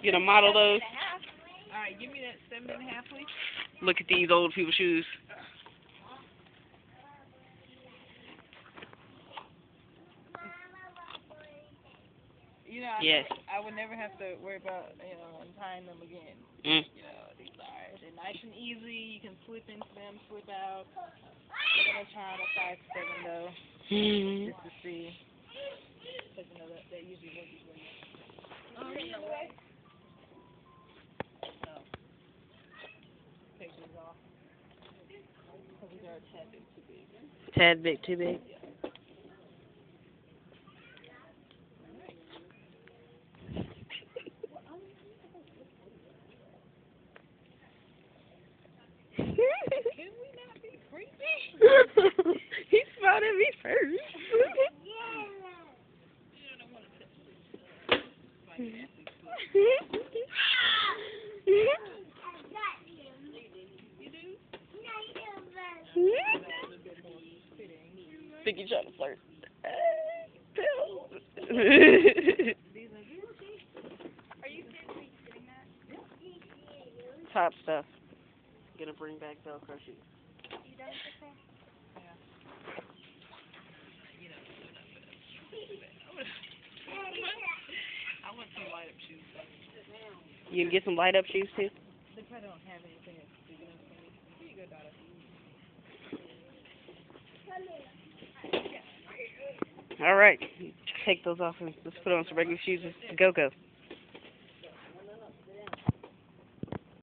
You gonna model those? Alright, give me that 7.5, please. Look at these old people shoes. You know, Yes. I would never have to worry about, untying them again. Mm. They're nice and easy. You can slip into them, slip out. I'm gonna try on a 5'7" though, just to see. Because that usually won't be good. No. Take these off. Because these are a tad bit too big. Tad bit too big. Can we not be creepy? He smiled at me first. Think you're trying to flirt. Are you seriously doing that? Top stuff. Gonna bring back velcro shoes. You done with this? Yeah. I want some light up shoes. You gonna get some light up shoes too? They probably don't have anything that's big enough for me. Here you go, daughter. All right, take those off and let's put on some regular shoes and go.